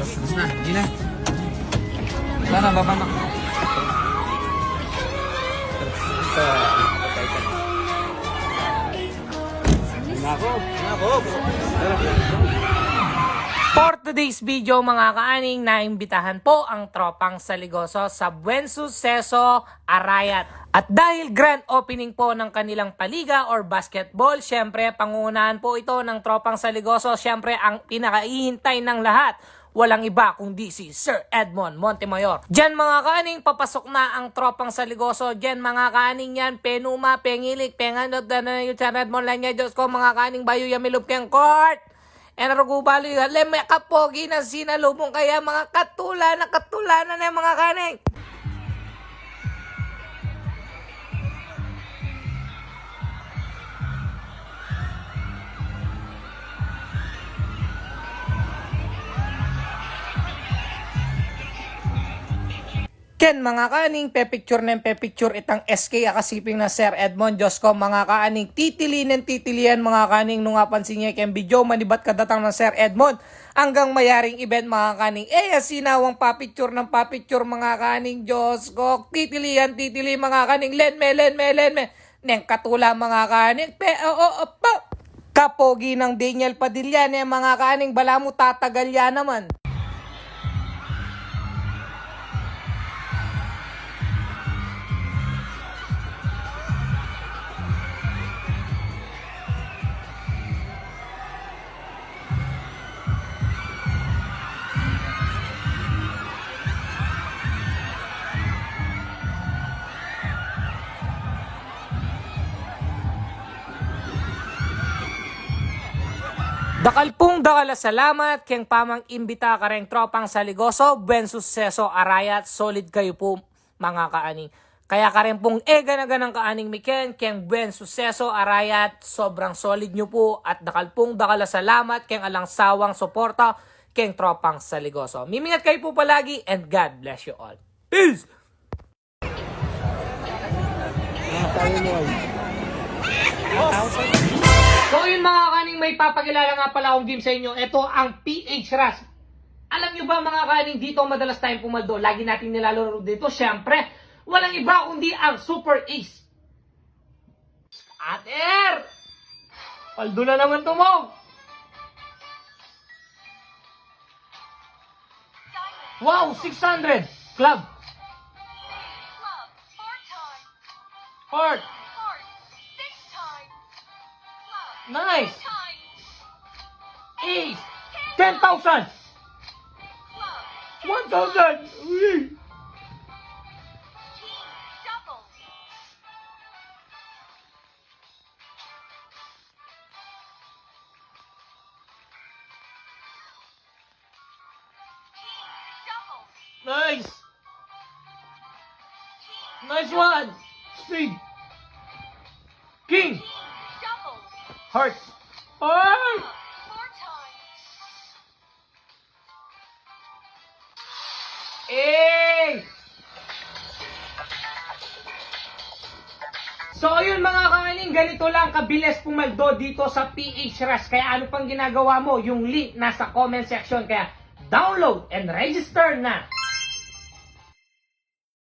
Tapos na, hindi na. Wala na, baba na. For today's video mga kaaning, naimbitahan po ang tropang Saligoso sa Buen Suceso, Arayat. At dahil grand opening po ng kanilang paliga or basketball, syempre pangunahan po ito ng tropang Saligoso. Syempre ang pinakaihintay ng lahat, walang iba kundi si Sir Edmond Montemayor. Diyan mga kaaning, papasok na ang tropang Saligoso. Diyan mga kaaning yan, penuma, pengilik, penganod, na yung Sir Edmond lang niya, Diyos ko mga kaaning, bayo yamilub keng court. Enarugubali, leme kapogi na sinalubong kaya mga katulanan na mga kaning. Ken mga kaaning, pepicture itang SK akasiping na Sir Edmond. Diyos ko mga kaaning, titilian mga kaaning nung pansin niya ken video manibat kadatang ng Sir Edmond hanggang mayaring event mga kaaning. Sinawang papicture ng papicture mga kaaning. Diyos ko, titili mga kaaning, lenme neng katula mga kaaning. Kapogi ng Daniel Padilla ne mga kaaning, bala mo tatagal yan naman. Dakal salamat keng pamang imbita ka rin tropang Saligoso, Buen Suceso, Arayat, solid kayo po mga kaaning. Kaya ka rin pong ganang kaaning miken keng Buen Suceso, Arayat, sobrang solid nyo po at dakal salamat keng alang sawang suporta keng tropang Saligoso. Mimingat kayo po palagi and God bless you all. Peace! So yun mga kaning, may papakilala nga pala akong game sa inyo. Ito ang PH Rush. Alam nyo ba mga kaning, dito madalas tayong pumaldo. Lagi natin nilalaro dito. Siyempre, walang iba kundi ang Super Ace. Ater! Paldo na naman to mo. Wow, 600. Club. Heart. Nice. Ace. 10,000. 1,000. Nice. Nice one. Speed. King. Heart. Heart. Eh! So ayun mga kaaling, ganito lang kabilis pumaldo dito sa PH Rush. Kaya ano pang ginagawa mo? Yung link nasa comment section. Kaya download and register na!